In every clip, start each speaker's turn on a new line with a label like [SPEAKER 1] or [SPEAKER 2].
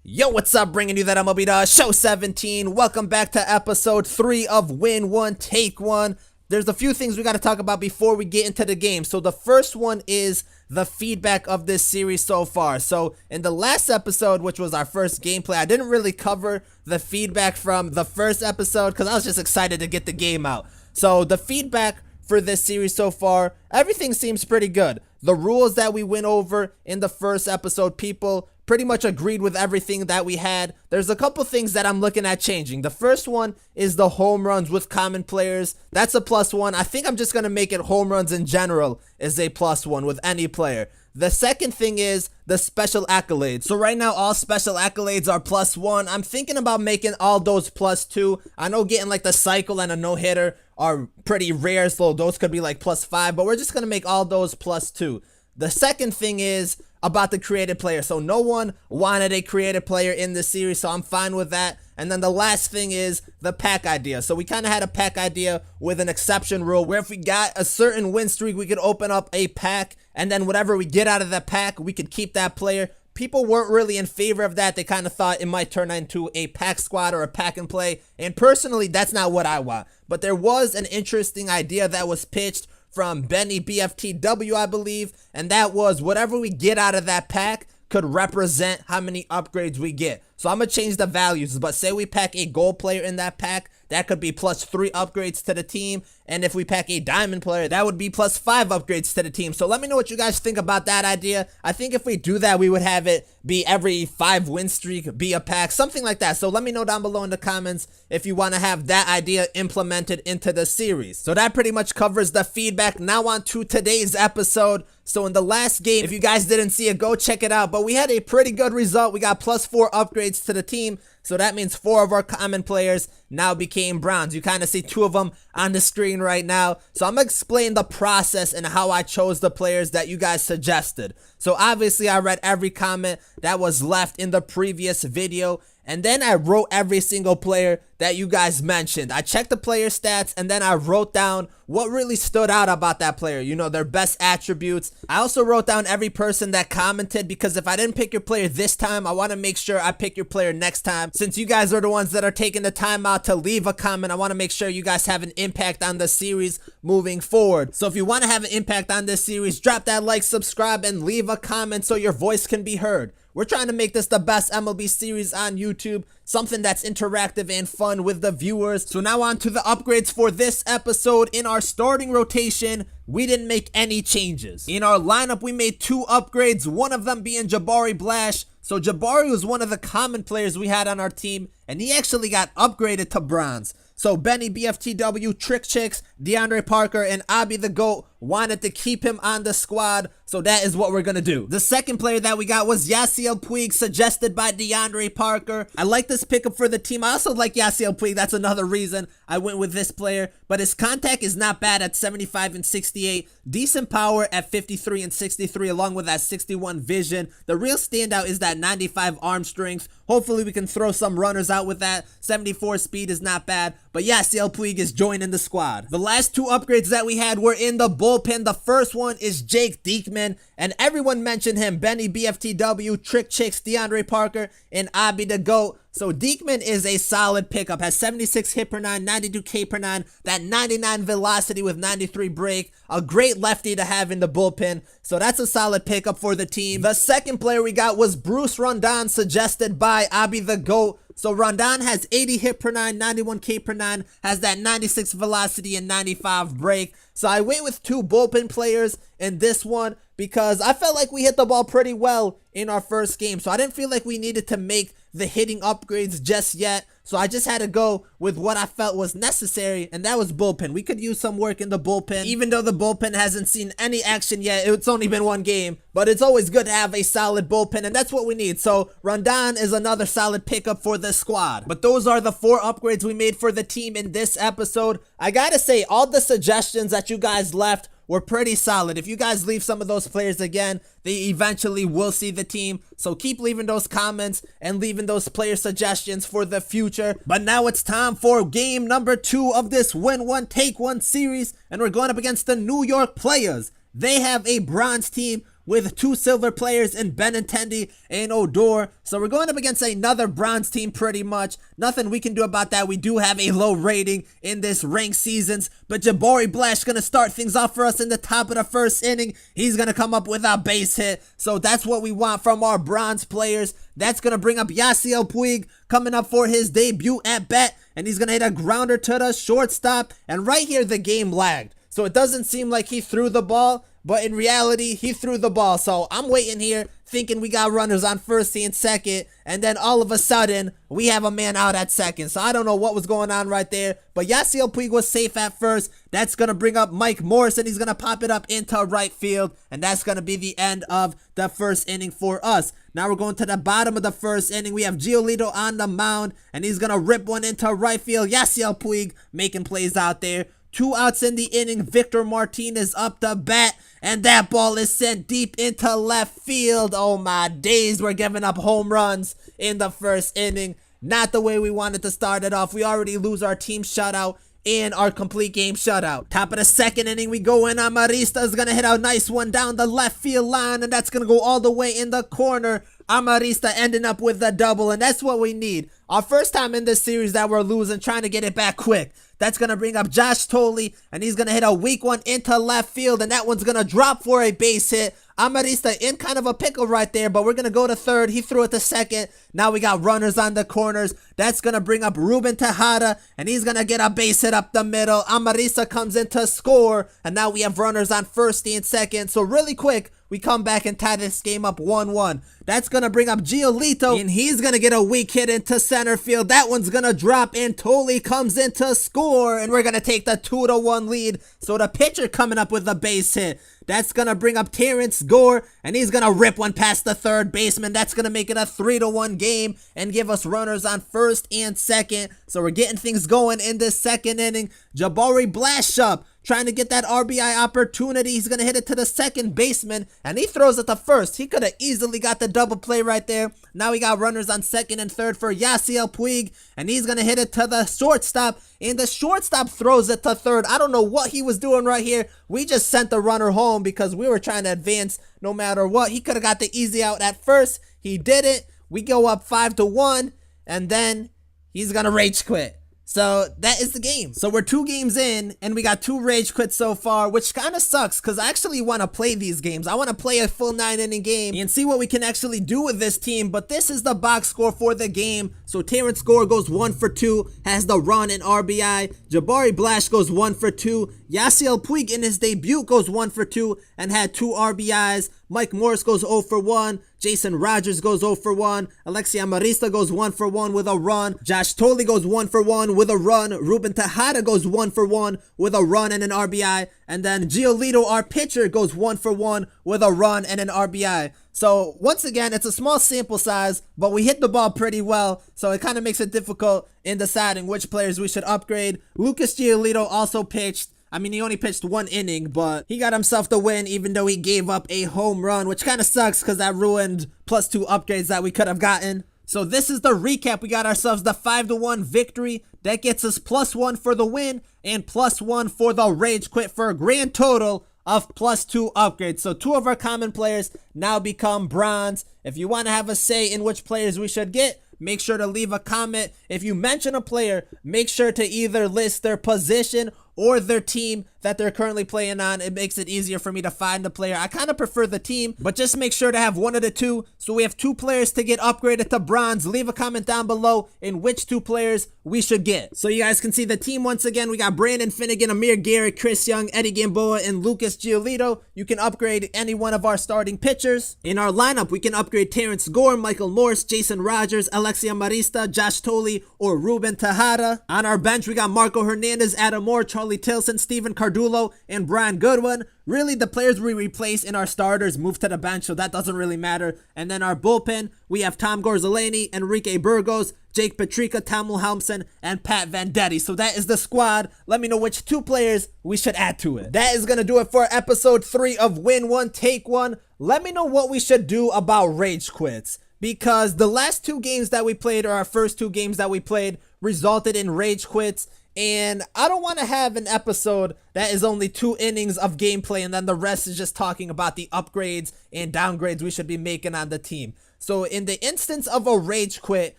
[SPEAKER 1] Yo, what's up? Bringing you that MLB Show 17. Welcome back to episode 3 of Win 1, Take 1. There's a few things we got to talk about before we get into the game. So the first one is the feedback of this series so far. So in the last episode, which was our first gameplay, I didn't really cover the feedback from the first episode because I was just excited to get the game out. So the feedback for this series so far, everything seems pretty good. The rules that we went over in the first episode, people pretty much agreed with everything that we had. There's a couple things that I'm looking at changing. The first one is the home runs with common players. That's a +1. I think I'm just going to make it home runs in general is a +1 with any player. The second thing is the special accolades. So right now, all special accolades are +1. I'm thinking about making all those +2. I know getting like the cycle and a no-hitter are pretty rare, so those could be like +5, but we're just going to make all those +2. The second thing is about the created player. So no one wanted a created player in this series, so I'm fine with that. And then the last thing is the pack idea. So we kind of had a pack idea with an exception rule where if we got a certain win streak, we could open up a pack, and then whatever we get out of that pack, we could keep that player. People weren't really in favor of that. They kind of thought it might turn into a pack squad or a pack and play. And personally, that's not what I want. But there was an interesting idea that was pitched from Benny BFTW, I believe, and that was whatever we get out of that pack could represent how many upgrades we get. So I'm gonna change the values, but say we pack a gold player in that pack, that could be +3 upgrades to the team, and if we pack a diamond player, that would be +5 upgrades to the team. So let me know what you guys think about that idea. I think if we do that, we would have it be every 5 win streak be a pack, something like that. So let me know down below in the comments if you want to have that idea implemented into the series. So that pretty much covers the feedback. Now on to today's episode. So in the last game, if you guys didn't see it, go check it out. But we had a pretty good result. We got +4 upgrades to the team. So that means 4 of our common players now became bronze. You kind of see 2 of them on the screen right now. So I'm going to explain the process and how I chose the players that you guys suggested. So obviously I read every comment that was left in the previous video, and then I wrote every single player that you guys mentioned. I checked the player stats, and then I wrote down what really stood out about that player, you know, their best attributes. I also wrote down every person that commented, because if I didn't pick your player this time, I want to make sure I pick your player next time. Since you guys are the ones that are taking the time out to leave a comment, I want to make sure you guys have an impact on the series moving forward. So if you want to have an impact on this series, drop that like, subscribe, and leave a comment so your voice can be heard. We're trying to make this the best MLB series on YouTube, something that's interactive and fun with the viewers. So now on to the upgrades for this episode. In our starting rotation, we didn't make any changes. In our lineup, we made 2 upgrades, one of them being Jabari Blash. So Jabari was one of the common players we had on our team, and he actually got upgraded to bronze. So Benny BFTW, Trick Chicks, DeAndre Parker, and Abby the GOAT wanted to keep him on the squad, so that is what we're gonna do. The second player that we got was Yasiel Puig, suggested by DeAndre Parker. I like this pickup for the team. I also like Yasiel Puig. That's another reason I went with this player, but his contact is not bad at 75 and 68. Decent power at 53 and 63, along with that 61 vision. The real standout is that 95 arm strength. Hopefully we can throw some runners out with that. 74 speed is not bad, but Yasiel Puig is joining the squad. The last 2 upgrades that we had were in the bullpen. The first one is Jake Diekman, and everyone mentioned him. Benny BFTW, Trick Chicks, DeAndre Parker, and Abby the GOAT. So Diekman is a solid pickup, has 76 hit per 9, 92 K per 9, that 99 velocity with 93 break, a great lefty to have in the bullpen. So that's a solid pickup for the team. The second player we got was Bruce Rondon, suggested by Abby the GOAT. So Rondon has 80 hit per 9, 91 K per 9, has that 96 velocity and 95 break. So I went with 2 bullpen players in this one because I felt like we hit the ball pretty well in our first game. So I didn't feel like we needed to make the hitting upgrades just yet. So I just had to go with what I felt was necessary, and that was bullpen. We could use some work in the bullpen, even though the bullpen hasn't seen any action yet. It's only been 1 game, but it's always good to have a solid bullpen, and that's what we need. So Rondon is another solid pickup for the squad. But those are the 4 upgrades we made for the team in this episode. I gotta say, all the suggestions that you guys left were pretty solid. If you guys leave some of those players again, they eventually will see the team. So keep leaving those comments and leaving those player suggestions for the future. But now it's time for game number 2 of this Win 1, Take 1 series, and we're going up against the New York Players. They have a bronze team. with 2 silver players in Benintendi and Odor. So we're going up against another bronze team pretty much. Nothing we can do about that. We do have a low rating in this ranked seasons. But Jabari Blash going to start things off for us in the top of the first inning. He's going to come up with a base hit. So that's what we want from our bronze players. That's going to bring up Yasiel Puig coming up for his debut at bat. And he's going to hit a grounder to the shortstop. And right here, the game lagged. So it doesn't seem like he threw the ball, but in reality, he threw the ball. So I'm waiting here thinking we got runners on first and second, and then all of a sudden, we have a man out at second. So I don't know what was going on right there, but Yasiel Puig was safe at first. That's going to bring up Mike Morrison. He's going to pop it up into right field, and that's going to be the end of the first inning for us. Now we're going to the bottom of the first inning. We have Giolito on the mound, and he's going to rip one into right field. Yasiel Puig making plays out there. 2 outs in the inning. Victor Martinez up the bat, and that ball is sent deep into left field. Oh my days, we're giving up home runs in the first inning. Not the way we wanted to start it off. We already lose our team shutout and our complete game shutout. Top of the second inning, we go in. Amarista is going to hit a nice one down the left field line, and that's going to go all the way in the corner. Amarista ending up with a double, and that's what we need. Our first time in this series that we're losing, trying to get it back quick. That's going to bring up Josh Tolley, and he's going to hit a weak one into left field, and that one's going to drop for a base hit. Amarista in kind of a pickle right there, but we're going to go to third. He threw it to second. Now we got runners on the corners. That's going to bring up Ruben Tejada, and he's going to get a base hit up the middle. Amarista comes in to score, and now we have runners on first and second. So really quick, we come back and tie this game up 1-1. That's going to bring up Giolito, and he's going to get a weak hit into center field. That one's going to drop, and Tolley comes in to score, and we're going to take the 2-1 lead. So the pitcher coming up with a base hit. That's going to bring up Terrence Gore, and he's going to rip one past the third baseman. That's going to make it a 3-1 game and give us runners on first and second. So we're getting things going in this second inning. Jabari Blash up, trying to get that RBI opportunity. He's going to hit it to the second baseman, and he throws it to first. He could have easily got the double play right there. Now we got runners on second and third for Yasiel Puig, and he's going to hit it to the shortstop, and the shortstop throws it to third. I don't know what he was doing right here. We just sent the runner home because we were trying to advance no matter what. He could have got the easy out at first. He didn't. We go up 5-1, and then he's going to rage quit. So that is the game. So we're 2 games in, and we got 2 rage quits so far, which kind of sucks because I actually want to play these games. I want to play a full 9-inning game and see what we can actually do with this team. But this is the box score for the game. So Terrence Gore goes 1 for 2, has the run and RBI. Jabari Blash goes 1 for 2. Yasiel Puig in his debut goes 1 for 2 and had 2 RBIs. Mike Morris goes 0 for 1. Jason Rogers goes 0 for 1. Alexi Amarista goes 1 for 1 with a run. Josh Tolley goes 1 for 1 with a run. Ruben Tejada goes 1 for 1 with a run and an RBI. And then Giolito, our pitcher, goes 1 for 1 with a run and an RBI. So once again, it's a small sample size, but we hit the ball pretty well. So it kind of makes it difficult in deciding which players we should upgrade. Lucas Giolito also pitched. I mean, he only pitched 1 inning, but he got himself the win even though he gave up a home run, which kind of sucks because that ruined +2 upgrades that we could have gotten. So this is the recap. We got ourselves the 5-1 victory. That gets us +1 for the win and +1 for the rage quit for a grand total of +2 upgrades. So 2 of our common players now become bronze. If you want to have a say in which players we should get, make sure to leave a comment. If you mention a player, make sure to either list their position or their team that they're currently playing on. It makes it easier for me to find the player. I kind of prefer the team, but just make sure to have one of the 2. So we have 2 players to get upgraded to bronze. Leave a comment down below in which 2 players we should get. So you guys can see the team once again. We got Brandon Finnegan, Amir Garrett, Chris Young, Eddie Gamboa, and Lucas Giolito. You can upgrade any one of our starting pitchers. In our lineup, we can upgrade Terrence Gore, Michael Morse, Jason Rogers, Alexi Amarista, Josh Tolley, or Ruben Tejada. On our bench, we got Marco Hernandez, Adam Moore, Charlie Tilson, Steven Cardulo, and Brian Goodwin. Really, the players we replace in our starters move to the bench, so that doesn't really matter. And then our bullpen, we have Tom Gorzolini, Enrique Burgos, Jake Petrika, Tamu Helmsen, and Pat Vendetti. So that is the squad. Let me know which 2 players we should add to it. That is going to do it for episode 3 of Win 1, Take 1. Let me know what we should do about rage quits, because the last 2 games that we played, or our first 2 games that we played, resulted in rage quits. And I don't want to have an episode that is only 2 innings of gameplay and then the rest is just talking about the upgrades and downgrades we should be making on the team. So in the instance of a rage quit,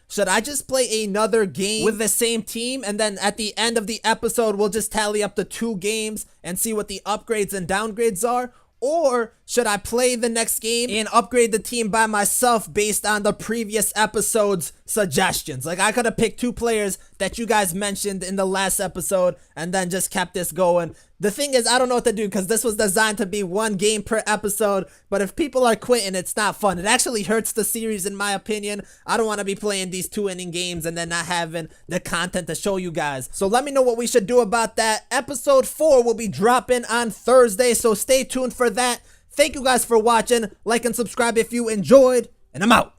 [SPEAKER 1] should I just play another game with the same team and then at the end of the episode we'll just tally up the 2 games and see what the upgrades and downgrades are? Or should I play the next game and upgrade the team by myself based on the previous episode's suggestions? Like, I could have picked 2 players that you guys mentioned in the last episode and then just kept this going. The thing is, I don't know what to do because this was designed to be 1 game per episode, but if people are quitting, it's not fun. It actually hurts the series in my opinion. I don't want to be playing these 2-inning games and then not having the content to show you guys. So let me know what we should do about that. Episode 4 will be dropping on Thursday, so stay tuned for that. Thank you guys for watching. Like and subscribe if you enjoyed, and I'm out.